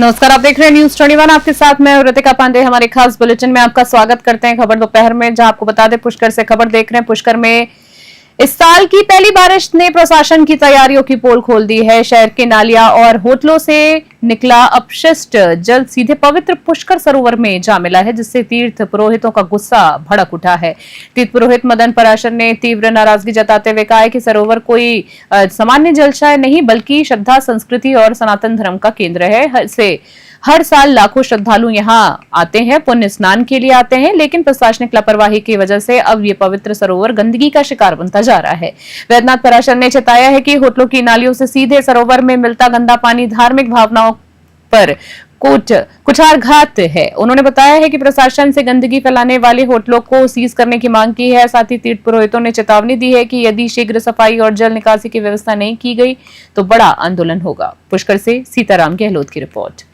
नमस्कार, आप देख रहे हैं न्यूज 21। आपके साथ मैं ऋतिका पांडे। हमारे खास बुलेटिन में आपका स्वागत करते हैं। खबर दोपहर में, जहां आपको बता दें पुष्कर से खबर देख रहे हैं। पुष्कर में इस साल की पहली बारिश ने प्रशासन की तैयारियों की पोल खोल दी है। शहर के नालियां और होटलों से निकला अपशिष्ट जल सीधे पवित्र पुष्कर सरोवर में जा मिला है, जिससे तीर्थ पुरोहितों का गुस्सा भड़क उठा है। तीर्थ पुरोहित मदन पराशर ने तीव्र नाराजगी जताते हुए कहा है कि सरोवर कोई सामान्य जलाशय नहीं, बल्कि श्रद्धा, संस्कृति और सनातन धर्म का केंद्र है। से हर साल लाखों श्रद्धालु यहां आते हैं, पुण्य स्नान के लिए आते हैं, लेकिन प्रशासनिक लापरवाही की वजह से अब ये पवित्र सरोवर गंदगी का शिकार बनता जा रहा है। वैद्यनाथ पराशर ने चेताया है कि होटलों की नालियों से सीधे सरोवर में मिलता गंदा पानी धार्मिक भावनाओं पर कुठारघात है। उन्होंने बताया है कि प्रशासन से गंदगी फैलाने वाले होटलों को सीज करने की मांग की है। साथ ही तीर्थ पुरोहितों ने चेतावनी दी है कि यदि शीघ्र सफाई और जल निकासी की व्यवस्था नहीं की गई तो बड़ा आंदोलन होगा। पुष्कर से सीताराम गहलोत की रिपोर्ट।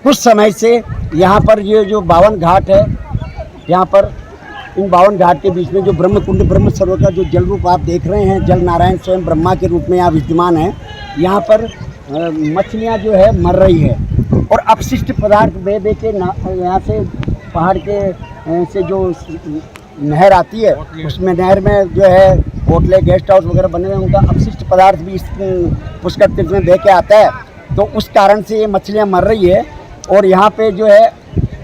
कुछ समय से यहाँ पर ये जो 52 घाट है, यहाँ पर इन 52 घाट के बीच में जो ब्रह्मकुंड ब्रह्म सरोवर का जो जल रूप आप देख रहे हैं, जल नारायण स्वयं ब्रह्मा के रूप में यहाँ विद्यमान है। यहाँ पर मछलियाँ जो है मर रही है और अपशिष्ट पदार्थ बह बह के यहाँ से पहाड़ के से जो नहर आती है, उसमें नहर में जो है होटलें, गेस्ट हाउस वगैरह बने हुए हैं, उनका अपशिष्ट पदार्थ भी इस पुष्कर तीर्थ में बह के आता है। तो उस कारण से ये मछलियाँ मर रही है। और यहाँ पे जो है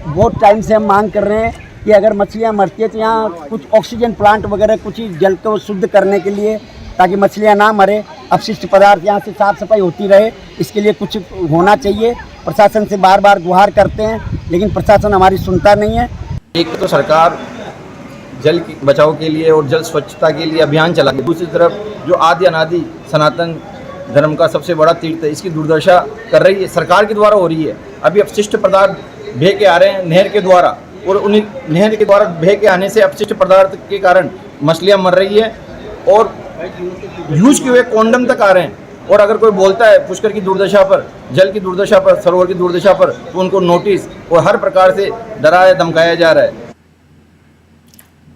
बहुत टाइम से हम मांग कर रहे हैं कि अगर मछलियाँ मरती है तो यहाँ कुछ ऑक्सीजन प्लांट वगैरह कुछ ही जल को शुद्ध करने के लिए, ताकि मछलियाँ ना मरे, अपशिष्ट पदार्थ यहाँ से साफ सफाई होती रहे, इसके लिए कुछ होना चाहिए। प्रशासन से बार बार गुहार करते हैं, लेकिन प्रशासन हमारी सुनता नहीं है। एक तो सरकार जल बचाव के लिए और जल स्वच्छता के लिए अभियान चला रही है, दूसरी तरफ जो आदि अनादि सनातन धर्म का सबसे बड़ा तीर्थ है, इसकी दुर्दशा कर रही है, सरकार के द्वारा हो रही है। अभी अपशिष्ट पदार्थ बह के आ रहे हैं नहर के द्वारा, और उन्हीं नहर के द्वारा बह के आने से अपशिष्ट पदार्थ के कारण मछलियां मर रही है और यूज किए हुए कॉन्डम तक आ रहे हैं। और अगर कोई बोलता है पुष्कर की दुर्दशा पर, जल की दुर्दशा पर, सरोवर की दुर्दशा पर, तो उनको नोटिस और हर प्रकार से डराया धमकाया जा रहा है।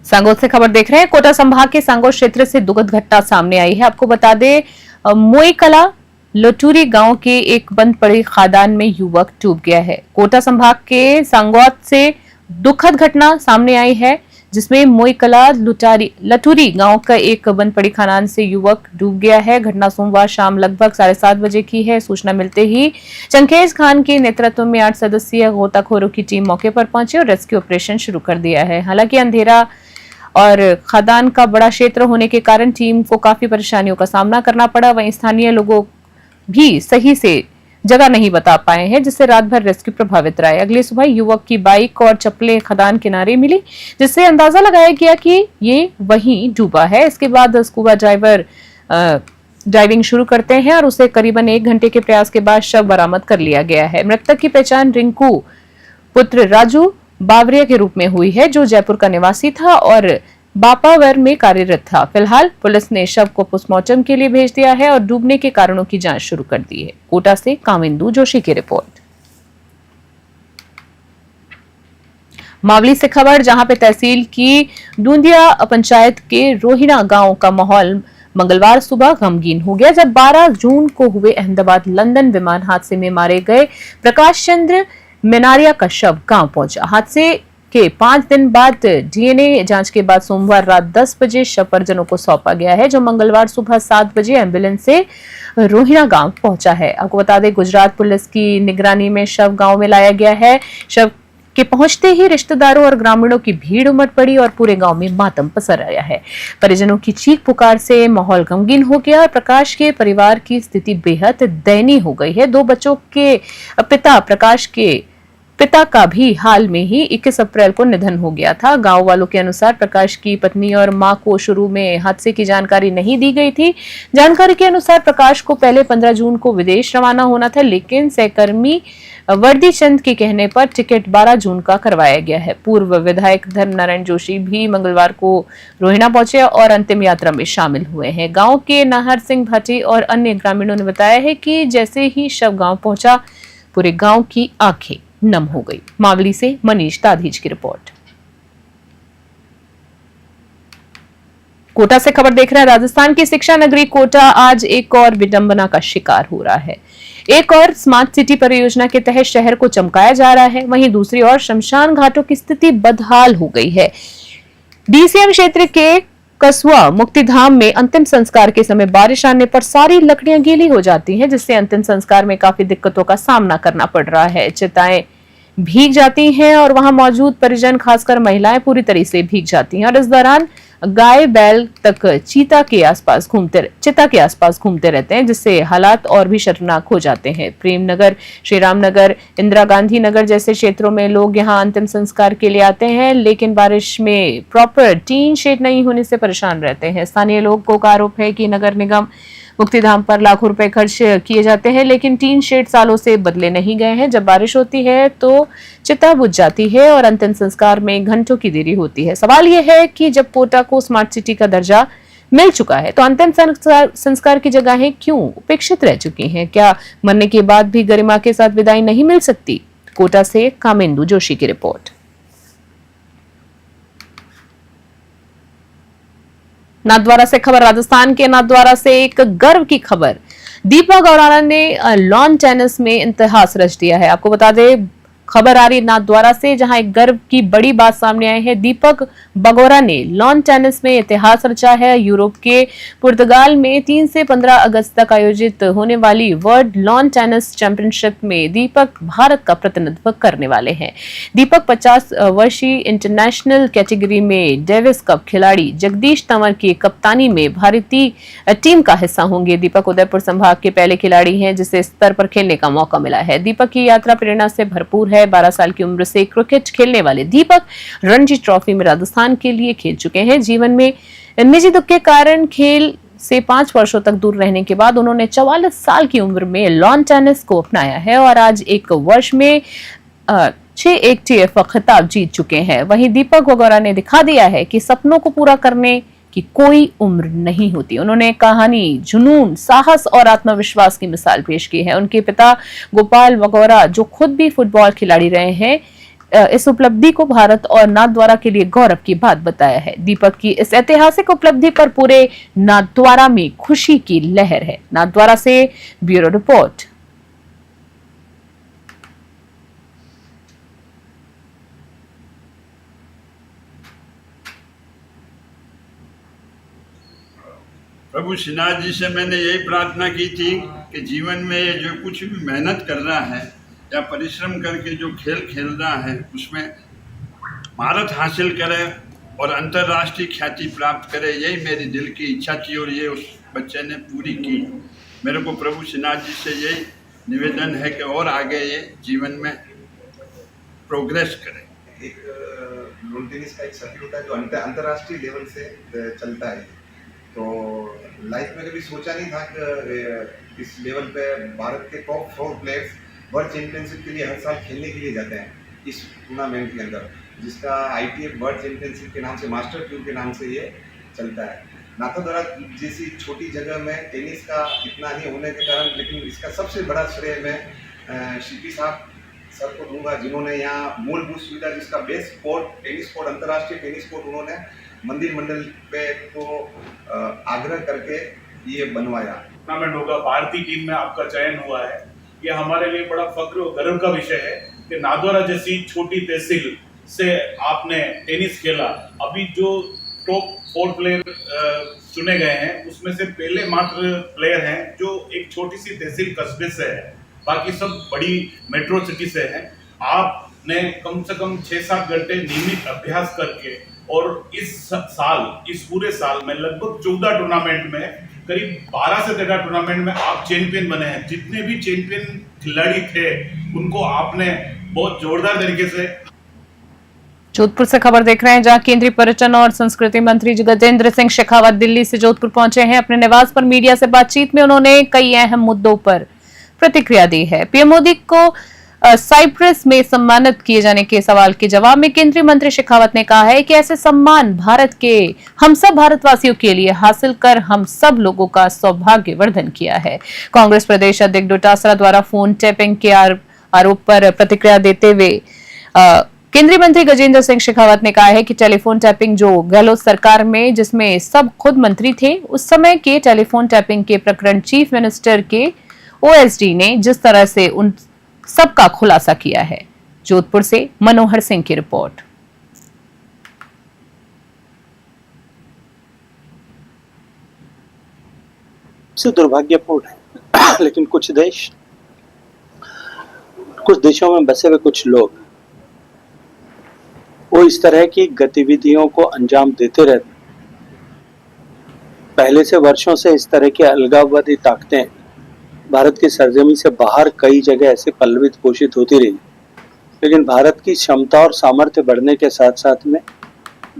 सांगोद से खबर देख रहे हैं। कोटा संभाग के सांगोद क्षेत्र से दुखद घटना सामने आई है। आपको बता दें, मोईकला लटूरी गांव के एक बंद पड़े खादान में युवक डूब गया है। कोटा संभाग के सांगौद से दुखद घटना सामने आई है, जिसमें मोईकला लटूरी गांव का एक बंद पड़ी खादान से युवक डूब गया है। घटना सोमवार शाम लगभग 7:30 बजे की है। सूचना मिलते ही चंकेज खान के नेतृत्व में 8 सदस्यीय गोताखोरों की टीम मौके पर पहुंची और रेस्क्यू ऑपरेशन शुरू कर दिया है। हालांकि अंधेरा और खदान का बड़ा क्षेत्र होने के कारण टीम को काफी परेशानियों का सामना करना पड़ा। वहीं स्थानीय लोगों भी सही से जगह नहीं बता पाए हैं, जिससे रात भर रेस्क्यू प्रभावित रहा है। अगली सुबह युवक की बाइक और चप्पलें खदान किनारे मिली, जिससे अंदाजा लगाया गया कि ये वहीं डूबा है। इसके बाद स्कूबा ड्राइवर ड्राइविंग शुरू करते हैं और उसे करीबन 1 घंटे के प्रयास के बाद शव बरामद कर लिया गया है। मृतक की पहचान रिंकू पुत्र राजू बावरिया के रूप में हुई है, जो जयपुर का निवासी था और बापावर में कार्यरत था। फिलहाल पुलिस ने शव को पोस्टमार्टम के लिए भेज दिया है और डूबने के कारणों की जांच शुरू कर दी है। कोटा से कामिंदु जोशी की रिपोर्ट। मावली से खबर, जहां पे तहसील की डूंदिया पंचायत के रोहिणा गांव का माहौल मंगलवार सुबह गमगीन हो गया, जब 12 जून को हुए अहमदाबाद लंदन विमान हादसे में मारे गए प्रकाश चंद्र मेनारिया का शव गांव पहुंचा। हादसे के 5 दिन बाद डीएनए जांच के बाद सोमवार रात 10 बजे शव परिजनों को सौंपा गया है, जो मंगलवार सुबह 7 बजे एम्बुलेंस से रोहिणा गांव पहुंचा है। आपको बता दें, गुजरात पुलिस की निगरानी में शव गांव में लाया गया है। शव के पहुंचते ही रिश्तेदारों और ग्रामीणों की भीड़ उमड़ पड़ी और पूरे गांव में मातम पसर आया है। परिजनों की चीख पुकार से माहौल गमगीन हो गया और प्रकाश के परिवार की स्थिति बेहद दयनीय हो गई है। 2 बच्चों के पिता प्रकाश के पिता का भी हाल में ही 21 अप्रैल को निधन हो गया था। गांव वालों के अनुसार प्रकाश की पत्नी और मां को शुरू में हादसे की जानकारी नहीं दी गई थी। जानकारी के अनुसार प्रकाश को पहले 15 जून को विदेश रवाना होना था, लेकिन सहकर्मी वर्दी चंद के कहने पर टिकट 12 जून का करवाया गया है। पूर्व विधायक धर्मनारायण जोशी भी मंगलवार को रोहिणा पहुंचे और अंतिम यात्रा में शामिल हुए हैं। गांव के नाहर सिंह भाटी और अन्य ग्रामीणों ने बताया है कि जैसे ही शव गांव पहुंचा, पूरे गांव की आंखें नम हो गई। मावली से मनीष ताधीज की रिपोर्ट। कोटा से खबर देख रहे हैं। राजस्थान की शिक्षा नगरी कोटा आज एक और विडंबना का शिकार हो रहा है। एक और स्मार्ट सिटी परियोजना के तहत शहर को चमकाया जा रहा है, वहीं दूसरी ओर शमशान घाटों की स्थिति बदहाल हो गई है। डीसीएम क्षेत्र के कसुआ मुक्तिधाम में अंतिम संस्कार के समय बारिश आने पर सारी लकड़ियां गीली हो जाती हैं, जिससे अंतिम संस्कार में काफी दिक्कतों का सामना करना पड़ रहा है। चिताएं भीग जाती हैं और वहां मौजूद परिजन, खासकर महिलाएं, पूरी तरह से भीग जाती हैं और इस दौरान गाय बैल तक चिता के आसपास घूमते रहते हैं, जिससे हालात और भी शर्मनाक हो जाते हैं। प्रेमनगर, श्री राम नगर, इंदिरा गांधी नगर जैसे क्षेत्रों में लोग यहां अंतिम संस्कार के लिए आते हैं, लेकिन बारिश में प्रॉपर टीन शेड नहीं होने से परेशान रहते हैं। स्थानीय लोगों का आरोप है कि नगर निगम मुक्तिधाम पर लाखों रुपए खर्च किए जाते हैं, लेकिन टीन शेड सालों से बदले नहीं गए हैं। जब बारिश होती है तो चिता बुझ जाती है और अंतिम संस्कार में घंटों की देरी होती है। सवाल यह है कि जब कोटा को स्मार्ट सिटी का दर्जा मिल चुका है तो अंतिम संस्कार की जगहें क्यों उपेक्षित रह चुकी हैं? क्या मरने के बाद भी गरिमा के साथ विदाई नहीं मिल सकती? कोटा से कामेंदु जोशी की रिपोर्ट। नाथद्वारा से खबर। राजस्थान के नाथद्वारा से एक गर्व की खबर। दीपक गौराना ने लॉन टेनिस में इतिहास रच दिया है। आपको बता दें, खबर आ रही नाथद्वारा से, जहां एक गर्व की बड़ी बात सामने आई है। दीपक बगोरा ने लॉन टेनिस में इतिहास रचा है। यूरोप के पुर्तगाल में 3 से 15 अगस्त तक आयोजित होने वाली वर्ल्ड लॉन टेनिस चैंपियनशिप में दीपक भारत का प्रतिनिधित्व करने वाले हैं। दीपक 50 वर्षीय इंटरनेशनल कैटेगरी में डेविस कप खिलाड़ी जगदीश तंवर की कप्तानी में भारतीय टीम का हिस्सा होंगे। दीपक उदयपुर संभाग के पहले खिलाड़ी हैं जिसे इस स्तर पर खेलने का मौका मिला है। दीपक की यात्रा प्रेरणा से भरपूर है। 12 साल की उम्र से क्रिकेट खेलने वाले दीपक रणजी ट्रॉफी में राजस्थान के लिए खेल चुके हैं। जीवन में निजी दुख के कारण खेल से 5 वर्षों तक दूर रहने के बाद उन्होंने 44 साल की उम्र में लॉन टेनिस को अपनाया है और आज एक वर्ष में 6 ATF खिताब जीत चुके हैं। वहीं दीपक वगोरा ने दिखा दिया है कि सपनों को पूरा करने की कोई उम्र नहीं होती। उन्होंने कहानी, जुनून, साहस और आत्मविश्वास की मिसाल पेश की है। उनके पिता गोपाल वगोरा, जो खुद भी फुटबॉल खिलाड़ी रहे हैं, इस उपलब्धि को भारत और नाथद्वारा के लिए गौरव की बात बताया है। दीपक की इस ऐतिहासिक उपलब्धि पर पूरे नाथद्वारा में खुशी की लहर है। नाथद्वारा से ब्यूरो रिपोर्ट। प्रभु श्रीनाथ जी से मैंने यही प्रार्थना की थी कि जीवन में ये जो कुछ भी मेहनत कर रहा है या परिश्रम करके जो खेल खेल रहा है उसमें महारत हासिल करे और अंतर्राष्ट्रीय ख्याति प्राप्त करे, यही मेरी दिल की इच्छा थी और ये उस बच्चे ने पूरी की। मेरे को प्रभु श्रीनाथ जी से यही निवेदन है कि और आगे ये जीवन में प्रोग्रेस करे। एक लॉन टेनिस का एक सर्किट होता है जो अंतर्राष्ट्रीय लेवल से चलता है, तो लाइफ में कभी सोचा नहीं था कि इस लेवल पे भारत के टॉप 4 प्लेयर्स वर्ल्ड चैंपियनशिप के लिए हर साल खेलने के लिए जाते हैं इस टूर्नामेंट के अंदर, जिसका ITF वर्ल्ड चैंपियनशिप के नाम से, मास्टर टूर के नाम से ये चलता है। नाथद्वारा जैसी छोटी जगह में टेनिस का इतना नहीं होने के कारण, लेकिन इसका सबसे बड़ा श्रेय मैं शिपी साहब सर को दूंगा, जिन्होंने यहाँ मूलभूत सुविधा, जिसका बेस्ट कोर्ट, टेनिस कोर्ट, अंतर्राष्ट्रीय टेनिस कोर्ट उन्होंने मंदिर मंडल पे को आग्रह करके ये बनवाया। टूर्नामेंट होगा, भारतीय टीम में आपका चयन हुआ है, ये हमारे लिए बड़ा फक्र और गर्व का विषय है कि नाथद्वारा जैसी छोटी तहसील से आपने टेनिस खेला। अभी जो टॉप 4 प्लेयर चुने गए हैं उसमें से पहले मात्र प्लेयर हैं जो एक छोटी सी तहसील कस्बे से है, बाकी सब बड़ी मेट्रो सिटी से हैं। आपने कम से कम 6-7 घंटे नियमित अभ्यास करके और इस पूरे साल में लगभग 14 टूर्नामेंट में, करीब 12 से 13 टूर्नामेंट में आप चैंपियन बने हैं। जितने भी चैंपियन खिलाड़ी थे उनको आपने बहुत जोरदार तरीके से। जोधपुर से खबर देख रहे हैं, जहां केंद्रीय पर्यटन और संस्कृति मंत्री गजेंद्र सिंह शेखावत दिल्ली से जोधपुर पहुंचे हैं। अपने निवास पर मीडिया से बातचीत में उन्होंने कई अहम मुद्दों पर प्रतिक्रिया दी है। पीएम मोदी को साइप्रस में सम्मानित किए जाने के सवाल के जवाब में केंद्रीय मंत्री शेखावत ने कहा है कि ऐसे सम्मान भारत के हम सब भारतवासियों के लिए हासिल कर हम सब लोगों का सौभाग्यवर्धन किया है। कांग्रेस प्रदेश अध्यक्ष डोटासरा द्वारा फोन टैपिंग के आरोप पर प्रतिक्रिया देते हुए केंद्रीय मंत्री गजेंद्र सिंह शेखावत ने कहा है कि टेलीफोन टैपिंग जो गहलोत सरकार में जिसमें सब खुद मंत्री थे, उस समय के टेलीफोन टैपिंग के प्रकरण चीफ मिनिस्टर के ओएसडी ने जिस तरह से उन सबका खुलासा किया है। जोधपुर से मनोहर सिंह की रिपोर्ट। से दुर्भाग्यपूर्ण है लेकिन कुछ देशों में बसे हुए कुछ लोग वो इस तरह की गतिविधियों को अंजाम देते रहते। पहले से वर्षों से इस तरह की अलगाववादी ताकतें भारत की सरजमी से बाहर कई जगह ऐसे पल्लवित पोषित होती रही, लेकिन भारत की क्षमता और सामर्थ्य बढ़ने के साथ साथ में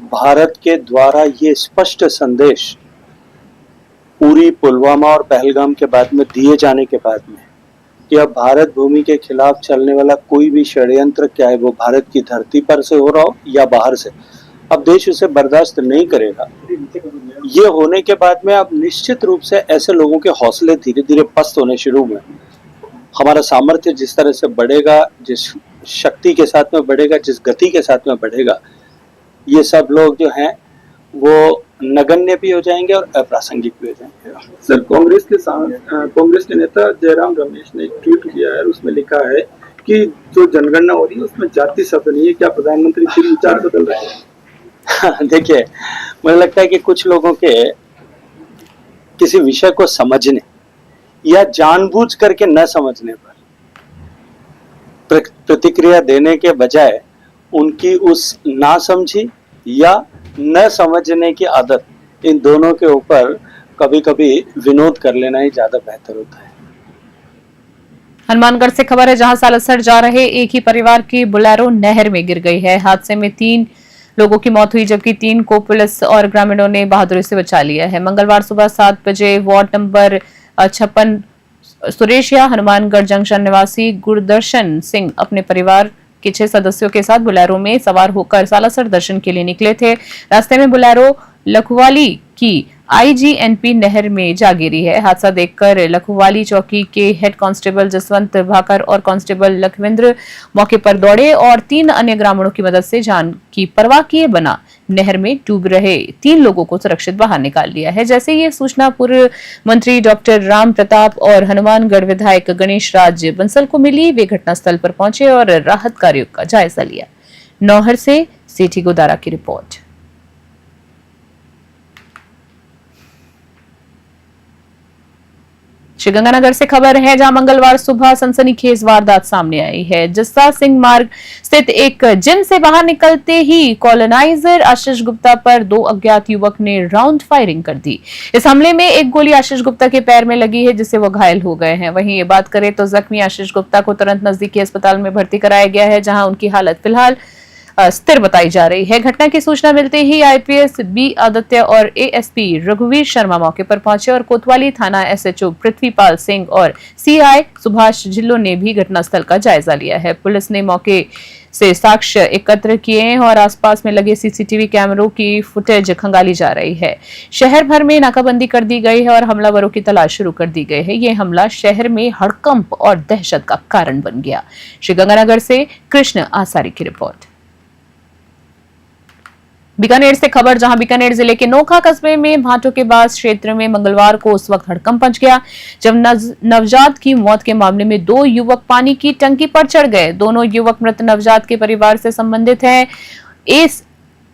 भारत के द्वारा ये स्पष्ट संदेश पूरी पुलवामा और पहलगाम के बाद में दिए जाने के बाद में कि अब भारत भूमि के खिलाफ चलने वाला कोई भी षड्यंत्र, चाहे वो भारत की धरती पर से हो रहा हो या बाहर से, अब देश उसे बर्दाश्त नहीं करेगा। ये होने के बाद में अब निश्चित रूप से ऐसे लोगों के हौसले धीरे धीरे पस्त होने शुरू हुए। हमारा सामर्थ्य जिस तरह से बढ़ेगा, जिस शक्ति के साथ में बढ़ेगा, जिस गति के साथ में बढ़ेगा, ये सब लोग जो हैं वो नगण्य भी हो जाएंगे और अप्रासंगिक भी हो जाएंगे। सर, कांग्रेस के नेता जयराम रमेश ने एक ट्वीट किया है, उसमें लिखा है कि जो जनगणना हो रही है उसमें जाति शब्द नहीं है। क्या प्रधानमंत्री फिर विचार बदल रहे हैं? देखिए, मुझे लगता है कि कुछ लोगों के किसी विषय को समझने या जानबूझ करके न समझने पर प्रतिक्रिया देने के बजाय उनकी उस ना समझी या न समझने की आदत, इन दोनों के ऊपर कभी कभी विनोद कर लेना ही ज्यादा बेहतर होता है। हनुमानगढ़ से खबर है, जहां सालसर जा रहे एक ही परिवार की बोलेरो नहर में गिर गई है। हादसे में 3 लोगों की मौत हुई, जबकि 3 को पुलिस और ग्रामीणों ने बहादुरी से बचा लिया है। मंगलवार सुबह 7 बजे वार्ड नंबर 56 सुरेशिया हनुमानगढ़ जंक्शन निवासी गुरदर्शन सिंह अपने परिवार के 6 सदस्यों के साथ बोलेरो में सवार होकर सालासर दर्शन के लिए निकले थे। रास्ते में बोलेरो लखवाली की आईजीएनपी नहर में जा गिरी है। हादसा देखकर लखवाली चौकी के हेड कांस्टेबल जसवंत भाकर और कांस्टेबल लखविंद्र मौके पर दौड़े और 3 अन्य ग्रामीणों की मदद से जान की परवाह किए बिना नहर में डूब रहे 3 लोगों को सुरक्षित बाहर निकाल लिया है। जैसे ये सूचना पूर्व मंत्री डॉक्टर राम प्रताप और हनुमानगढ़ विधायक गणेश राज बंसल को मिली, वे घटनास्थल पर पहुंचे और राहत कार्यों का जायजा लिया। नौहर से सेठी गोदारा की रिपोर्ट। श्रीगंगानगर से खबर है, जहां मंगलवार सुबह सनसनीखेज वारदात सामने आई है। जस्सा सिंह मार्ग स्थित एक जिम से बाहर निकलते ही कॉलोनाइजर आशीष गुप्ता पर 2 अज्ञात युवक ने राउंड फायरिंग कर दी। इस हमले में एक गोली आशीष गुप्ता के पैर में लगी है, जिससे वो घायल हो गए हैं। वहीं ये बात करें तो जख्मी आशीष गुप्ता को तुरंत नजदीकी अस्पताल में भर्ती कराया गया है, जहां उनकी हालत फिलहाल स्थिर बताई जा रही है। घटना की सूचना मिलते ही आईपीएस बी आदित्य और एएसपी रघुवीर शर्मा मौके पर पहुंचे और कोतवाली थाना एसएचओ पृथ्वीपाल सिंह और सीआई सुभाष जिल्लो ने भी घटनास्थल का जायजा लिया है। पुलिस ने मौके से साक्ष्य एकत्र किए हैं और आसपास में लगे सीसीटीवी कैमरों की फुटेज खंगाली जा रही है। शहर भर में नाकाबंदी कर दी गई है और हमलावरों की तलाश शुरू कर दी गई है। ये हमला शहर में हड़कंप और दहशत का कारण बन गया। श्रीगंगानगर से कृष्ण आसारी की रिपोर्ट। बीकानेर से खबर, जहां बीकानेर जिले के नोखा कस्बे में भाटो के बास क्षेत्र में मंगलवार को उस वक्त हड़कंप मच गया जब नवजात की मौत के मामले में 2 युवक पानी की टंकी पर चढ़ गए। दोनों युवक मृत नवजात के परिवार से संबंधित हैं।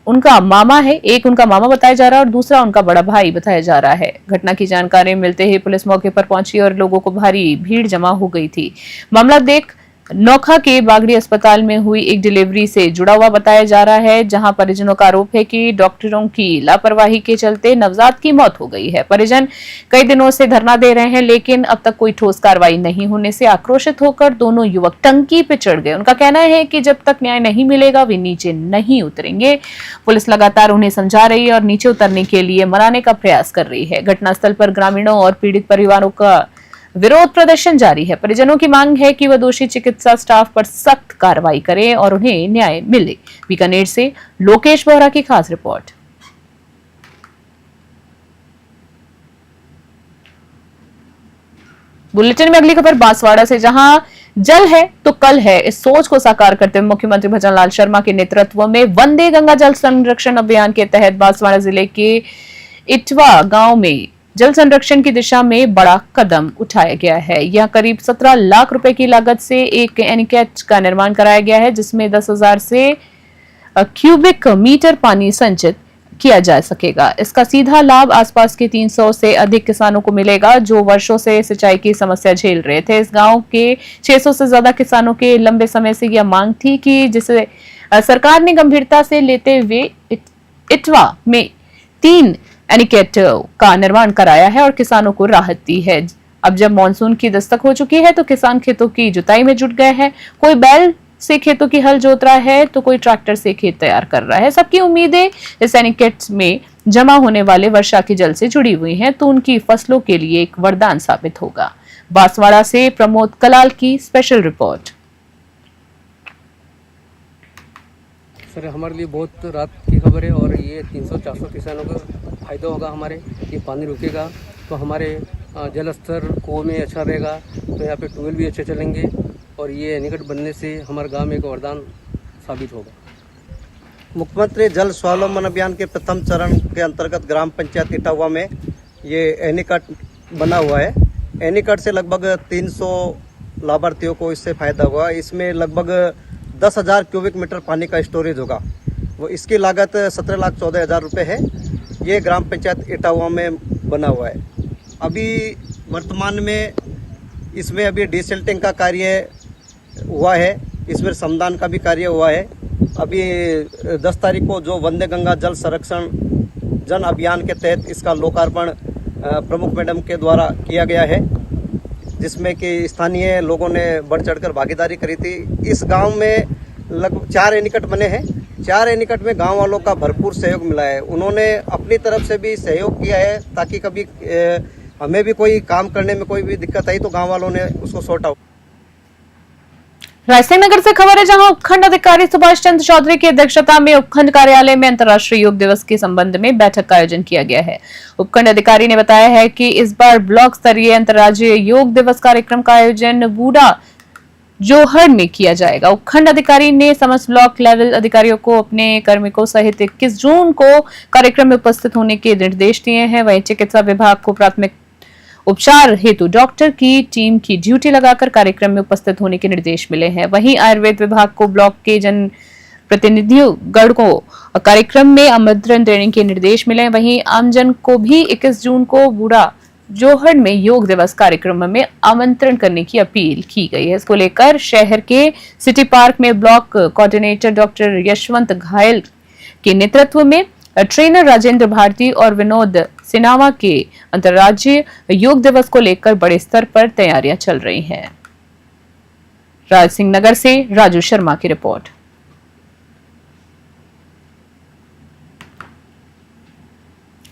उनका मामा है, एक उनका मामा बताया जा रहा है और दूसरा उनका बड़ा भाई बताया जा रहा है। घटना की जानकारी मिलते ही पुलिस मौके पर पहुंची और लोगों को भारी भीड़ जमा हो गई थी। मामला देख नोखा के बागड़ी अस्पताल में हुई एक डिलीवरी से जुड़ा हुआ बताया जा रहा है, जहां परिजनों का आरोप है कि डॉक्टरों की लापरवाही के चलते नवजात की मौत हो गई है। परिजन कई दिनों से धरना दे रहे हैं, लेकिन अब तक कोई ठोस कार्रवाई नहीं होने से आक्रोशित होकर दोनों युवक टंकी पे चढ़ गए। उनका कहना है कि जब तक न्याय नहीं मिलेगा वे नीचे नहीं उतरेंगे। पुलिस लगातार उन्हें समझा रही है और नीचे उतरने के लिए मनाने का प्रयास कर रही है। घटनास्थल पर ग्रामीणों और पीड़ित परिवारों का विरोध प्रदर्शन जारी है। परिजनों की मांग है कि वह दोषी चिकित्सा स्टाफ पर सख्त कार्रवाई करें और उन्हें न्याय मिले। बीकानेर से लोकेश बोहरा की खास रिपोर्ट। बुलेटिन में अगली खबर बांसवाड़ा से, जहां जल है तो कल है, इस सोच को साकार करते हुए मुख्यमंत्री भजनलाल शर्मा के नेतृत्व में वंदे गंगा जल संरक्षण अभियान के तहत बांसवाड़ा जिले के इटवा गांव में जल संरक्षण की दिशा में बड़ा कदम उठाया गया है। यह करीब 17 लाख रुपए की लागत से एक एनीकट का निर्माण कराया गया है, जिसमें 10,000 से क्यूबिक मीटर पानी संचित किया जा सकेगा। इसका सीधा लाभ आसपास के 300 से अधिक किसानों को मिलेगा, जो वर्षों से सिंचाई की समस्या झेल रहे थे। इस गांव के 600 से ज्यादा किसानों के लंबे समय से यह मांग थी कि जिसे सरकार ने गंभीरता से लेते हुए इटवा में 3 एनीकट का निर्माण कराया है और किसानों को राहत दी है। अब जब मानसून की दस्तक हो चुकी है तो किसान खेतों की जुताई में जुट गए हैं। कोई बैल से खेतों की हल जोत रहा है तो कोई ट्रैक्टर से खेत तैयार कर रहा है। सबकी उम्मीदें इस एनीकट में जमा होने वाले वर्षा के जल से जुड़ी हुई हैं, तो उनकी फसलों के लिए एक वरदान साबित होगा। बांसवाड़ा से प्रमोद कलाल की स्पेशल रिपोर्ट। सर, हमारे लिए बहुत रात की खबर है और ये 300-400 किसानों को फायदा होगा। हमारे ये पानी रुकेगा तो हमारे जल स्तर कुओं में अच्छा रहेगा, तो यहाँ पे ट्यूबवेल भी अच्छे चलेंगे और ये एनीकट बनने से हमारे गांव में एक वरदान साबित होगा। मुख्यमंत्री जल स्वावलंबन अभियान के प्रथम चरण के अंतर्गत ग्राम पंचायत इटावा में ये एनीकट बना हुआ है। एनीकट से लगभग 300 लाभार्थियों को इससे फायदा हुआ। इसमें लगभग 10,000 क्यूबिक मीटर पानी का स्टोरेज होगा। वो इसकी लागत 17,14,000 रुपये है। ये ग्राम पंचायत इटावा में बना हुआ है। अभी वर्तमान में इसमें अभी डिसल्टिंग का कार्य हुआ है, इसमें श्रमदान का भी कार्य हुआ है। अभी 10 तारीख को जो वंदे गंगा जल संरक्षण जन अभियान के तहत इसका लोकार्पण प्रमुख मैडम के द्वारा किया गया है, जिसमें कि स्थानीय लोगों ने बढ़ चढ़कर भागीदारी करी थी। इस गांव में लगभग 4 एनीकट बने हैं। 4 एनीकट में गांव वालों का भरपूर सहयोग मिला है। उन्होंने अपनी तरफ से भी सहयोग किया है ताकि कभी हमें भी कोई काम करने में कोई भी दिक्कत आई तो गांव वालों ने उसको सॉर्ट आउट। रायसेन नगर से खबर है, जहां उपखंड अधिकारी सुभाष चंद्र चौधरी की अध्यक्षता में उपखंड कार्यालय में अंतर्राष्ट्रीय योग दिवस के संबंध में बैठक का आयोजन किया गया है। उपखंड अधिकारी ने बताया है कि इस बार ब्लॉक स्तरीय अंतर्राज्यीय योग दिवस कार्यक्रम का आयोजन बूढ़ा जोहड़ में किया जाएगा। उपखंड अधिकारी ने समस्त ब्लॉक लेवल अधिकारियों को अपने कार्मिकों सहित 21 जून को कार्यक्रम में उपस्थित होने के निर्देश दिए हैं। वहीं चिकित्सा विभाग को प्राथमिक उपचार हेतु डॉक्टर की टीम की ड्यूटी लगाकर कार्यक्रम में उपस्थित होने के निर्देश मिले हैं। वहीं आयुर्वेद विभाग को ब्लॉक के जन प्रतिनिधियों गण को कार्यक्रम में आमंत्रण देने के निर्देश मिले। वहीं आमजन को भी 21 जून को बूढ़ा जोहड़ में योग दिवस कार्यक्रम में आमंत्रण करने की अपील की गई है। इसको लेकर शहर के सिटी पार्क में ब्लॉक कोऑर्डिनेटर डॉक्टर यशवंत घायल के नेतृत्व में ट्रेनर राजेंद्र भारती और विनोद सिनावा के अंतर्राज्यीय योग दिवस को लेकर बड़े स्तर पर तैयारियां चल रही हैं। राजसिंह नगर से राजू शर्मा की रिपोर्ट।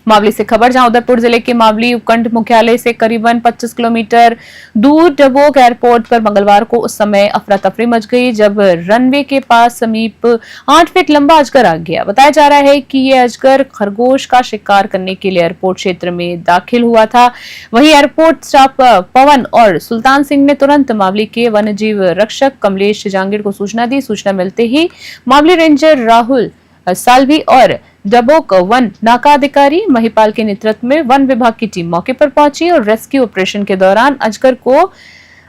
मावली से खबर, जहां उदयपुर जिले के मावली उपखंड मुख्यालय से करीबन 25 किलोमीटर दूर डबोक एयरपोर्ट पर मंगलवार को उस समय अफरा तफरी मच गई जब रनवे के पास समीप 8 फीट लंबा अजगर आ गया। बताया जा रहा है कि यह अजगर खरगोश का शिकार करने के लिए एयरपोर्ट क्षेत्र में दाखिल हुआ था। वहीं एयरपोर्ट स्टाफ पवन और सुल्तान सिंह ने तुरंत मावली के वन्यजीव रक्षक कमलेश जांगीर को सूचना दी। सूचना मिलते ही मावली रेंजर राहुल साल्वी और डबोक वन नाका अधिकारी महिपाल के नेतृत्व में वन विभाग की टीम मौके पर पहुंची और रेस्क्यू ऑपरेशन के दौरान अजगर को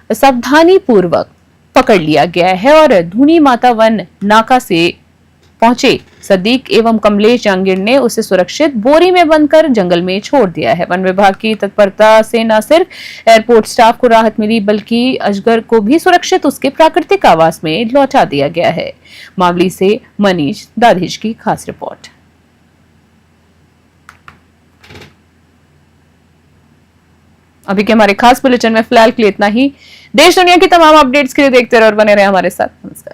सावधानी पूर्वक पकड़ लिया गया है और धूनी माता वन नाका से पहुंचे सदीक एवं कमलेश जांगीर ने उसे सुरक्षित बोरी में बंदकर जंगल में छोड़ दिया है। वन विभाग की तत्परता से न सिर्फ एयरपोर्ट स्टाफ को राहत मिली बल्कि अजगर को भी सुरक्षित उसके प्राकृतिक आवास में लौटा दिया गया है। मावली से मनीष दाधीश की खास रिपोर्ट। अभी के हमारे खास बुलेटिन में फिलहाल के लिए इतना ही। देश दुनिया की तमाम अपडेट्स के लिए देखते रहो और बने रहे हमारे साथ। नमस्कार।